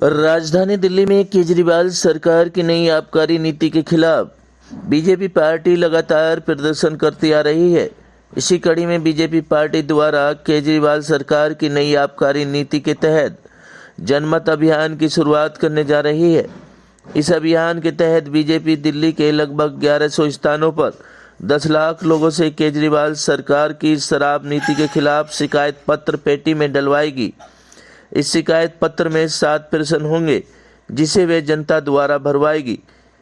राजधानी दिल्ली में केजरीवाल सरकार की नई आबकारी नीति के खिलाफ बीजेपी पार्टी लगातार प्रदर्शन करती आ रही है। इसी कड़ी में बीजेपी पार्टी द्वारा केजरीवाल सरकार की नई आबकारी नीति के तहत जनमत अभियान की शुरुआत करने जा रही है। इस अभियान के तहत बीजेपी दिल्ली के लगभग 1100 स्थानों पर 10 लाख लोगों से केजरीवाल सरकार की शराब नीति के खिलाफ शिकायत पत्र पेटी में डलवाएगी। इस शिकायत पत्र में 7 प्रश्न होंगे जिसे वे जनता द्वारा भरवाएगी।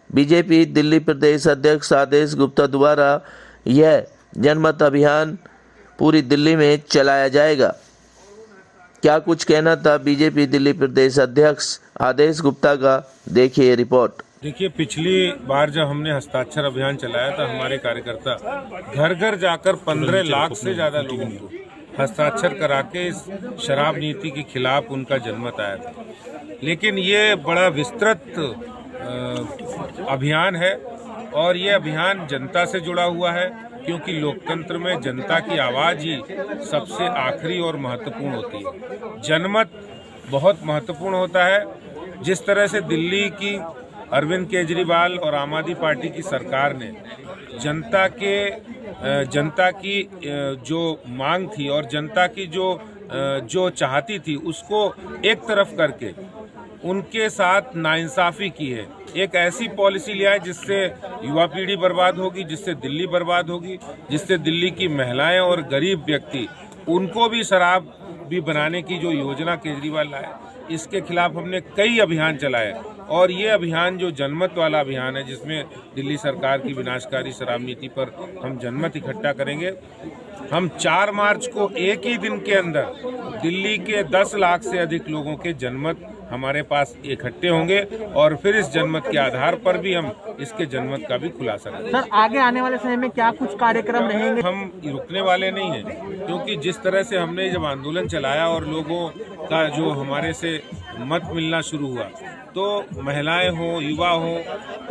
बीजेपी दिल्ली प्रदेश अध्यक्ष आदेश गुप्ता द्वारा यह जनमत अभियान पूरी दिल्ली में चलाया जाएगा। क्या कुछ कहना था बीजेपी दिल्ली प्रदेश अध्यक्ष आदेश गुप्ता का, देखिए रिपोर्ट। देखिए, पिछली बार जब हमने हस्ताक्षर अभियान चलाया था, हमारे कार्यकर्ता घर घर जाकर 15 लाख से ज्यादा लोगों को हस्ताक्षर करा के इस शराब नीति के खिलाफ उनका जनमत आया था। लेकिन ये बड़ा विस्तृत अभियान है और ये अभियान जनता से जुड़ा हुआ है, क्योंकि लोकतंत्र में जनता की आवाज़ ही सबसे आखिरी और महत्वपूर्ण होती है। जनमत बहुत महत्वपूर्ण होता है। जिस तरह से दिल्ली की अरविंद केजरीवाल और आम आदमी पार्टी की सरकार ने जनता की जो मांग थी और जनता की जो चाहती थी उसको एक तरफ करके उनके साथ नाइंसाफी की है। एक ऐसी पॉलिसी लिया है जिससे युवा पीढ़ी बर्बाद होगी, जिससे दिल्ली बर्बाद होगी, जिससे दिल्ली की महिलाएं और गरीब व्यक्ति उनको भी शराब भी बनाने की जो योजना केजरीवाल लाए, इसके खिलाफ हमने कई अभियान चलाए। और ये अभियान जो जनमत वाला अभियान है, जिसमें दिल्ली सरकार की विनाशकारी शराब नीति पर हम जनमत इकट्ठा करेंगे। हम 4 मार्च को एक ही दिन के अंदर दिल्ली के 10 लाख से अधिक लोगों के जनमत हमारे पास इकट्ठे होंगे और फिर इस जनमत के आधार पर भी हम इसके जनमत का भी खुलासा करेंगे। सर, आगे आने वाले समय में क्या कुछ कार्यक्रम रहेंगे? हम रुकने वाले नहीं हैं, क्योंकि जिस तरह से हमने जब आंदोलन चलाया और लोगों का जो हमारे से मत मिलना शुरू हुआ, तो महिलाएं हो, युवा हो,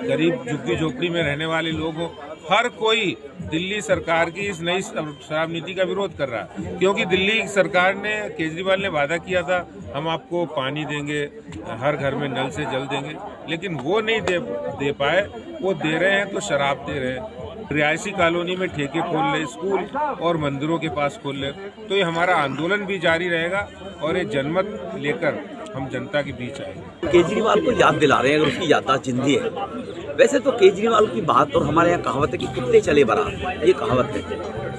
गरीब झुग्गी झोपड़ी में रहने वाले लोग हो, हर कोई दिल्ली सरकार की इस नई शराब नीति का विरोध कर रहा है। क्योंकि दिल्ली सरकार ने, केजरीवाल ने वादा किया था हम आपको पानी देंगे, हर घर में नल से जल देंगे, लेकिन वो नहीं दे पाए। वो दे रहे हैं तो शराब दे रहे हैं। रिहायशी कॉलोनी में ठेके खोल ले, स्कूल और मंदिरों के पास खोल ले। तो ये हमारा आंदोलन भी जारी रहेगा और ये जनमत लेकर हम जनता के बीच आएंगे। केजरीवाल को याद दिला रहे हैं, अगर उसकी याददाश्त जिंदी है। वैसे तो केजरीवाल की बात, और हमारे यहाँ कहावत है कि कुत्ते चले बारात, ये कहावत है।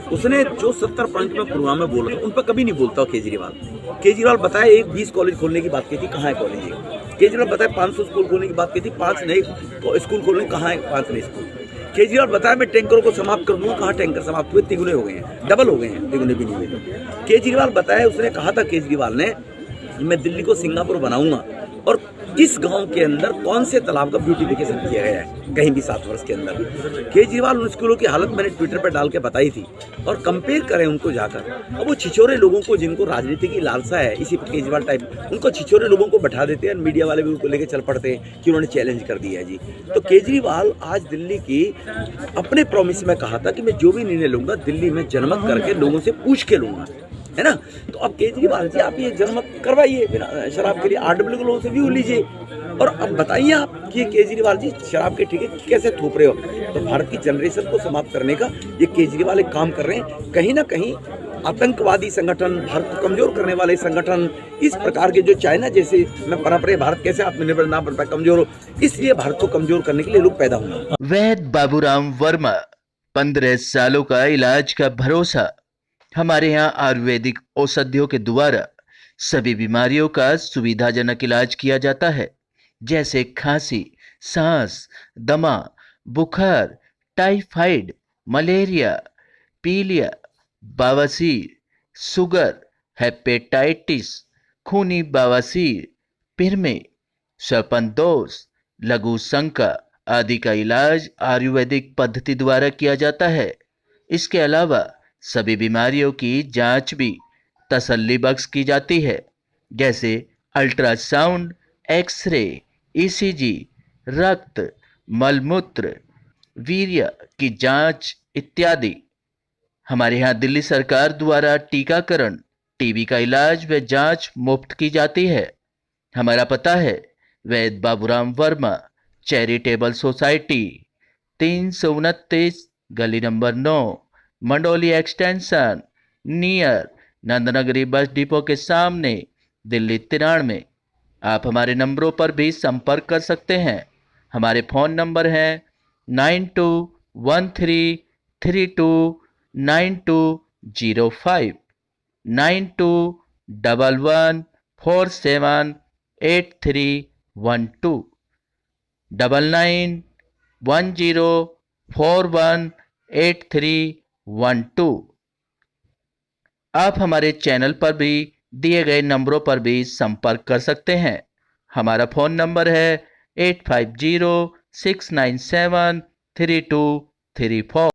उसने जो 70 पॉइंट में प्रोग्राम में बोला था उन पर कभी नहीं बोलता केजरीवाल बताए 20 कॉलेज खोलने की बात की थी, कहाँ है कॉलेज? केजरीवाल बताए 500 स्कूल खोलने की बात की थी, 5 नए स्कूल खोलने, कहाँ है 5 नए स्कूल? केजरीवाल बताया मैं टैंकरों को समाप्त कर दूंगा, कहाँ टैंकर समाप्त हुए? तिगुने हो गए हैं, डबल हो गए हैं, तिगुने भी नहीं हुए। केजरीवाल बताया, उसने कहा था केजरीवाल ने, मैं दिल्ली को सिंगापुर बनाऊंगा। और किस गांव के अंदर कौन से तालाब का ब्यूटिफिकेशन किया गया है कहीं भी 7 वर्ष के अंदर? केजरीवाल उन स्कूलों की हालत मैंने ट्विटर पर डाल के बताई थी, और कंपेयर करें उनको जाकर। अब वो छिछोरे लोगों को, जिनको राजनीति की लालसा है, इसी केजरीवाल टाइप, उनको छिछोरे लोगों को बैठा देते हैं। मीडिया वाले भी उनको लेके चल पड़ते हैं कि उन्होंने चैलेंज कर दिया है जी। तो केजरीवाल आज दिल्ली की अपने प्रॉमिस में कहा था कि मैं जो भी निर्णय लूंगा दिल्ली में जनमत करके लोगों से पूछ के लूंगा, है ना? तो अब केजरीवाल जी आप ये जनमत करवाइए, शराब के लिए RW के लोगों से व्यू लीजिए, और अब बताइए आप कि केजरीवाल जी शराब के ठेके कैसे थोप रहे हो। तो भारत की जनरेशन को समाप्त करने का ये केजरीवाल एक काम कर रहे हैं। कहीं ना कहीं आतंकवादी संगठन, भारत को कमजोर करने वाले संगठन, इस प्रकार के जो चाइना जैसे में परंपरा, भारत कैसे आत्मनिर्भर ना बन पाए, कमजोर हो, इसलिए भारत को कमजोर करने के लिए लोग पैदा होंगे। वैद्य बाबूराम वर्मा, 15 सालों का इलाज का भरोसा। हमारे यहाँ आयुर्वेदिक औषधियों के द्वारा सभी बीमारियों का सुविधाजनक इलाज किया जाता है, जैसे खांसी, सांस, दमा, बुखार, टाइफाइड, मलेरिया, पीलिया, बवासीर, शुगर, हेपेटाइटिस, खूनी बवासीर, पिरमे, श्वपनदोष, लघु शंका आदि का इलाज आयुर्वेदिक पद्धति द्वारा किया जाता है। इसके अलावा सभी बीमारियों की जांच भी तसल्ली बख्श की जाती है, जैसे अल्ट्रासाउंड, एक्सरे, ECG, रक्त, मलमूत्र, वीर्य की जांच इत्यादि। हमारे यहाँ दिल्ली सरकार द्वारा टीकाकरण, टीबी का इलाज व जांच मुफ्त की जाती है। हमारा पता है वैद बाबूराम वर्मा, चैरिटेबल सोसाइटी, 329 गली number 9, Mandoli extension, near Nand Nagri bus depot के सामने, दिल्ली 93। आप हमारे नंबरों पर भी संपर्क कर सकते हैं। हमारे फ़ोन नंबर हैं 9213329205, 9211478312, 9910418312। आप हमारे चैनल पर भी दिए गए नंबरों पर भी संपर्क कर सकते हैं। हमारा फ़ोन नंबर है 8506973234।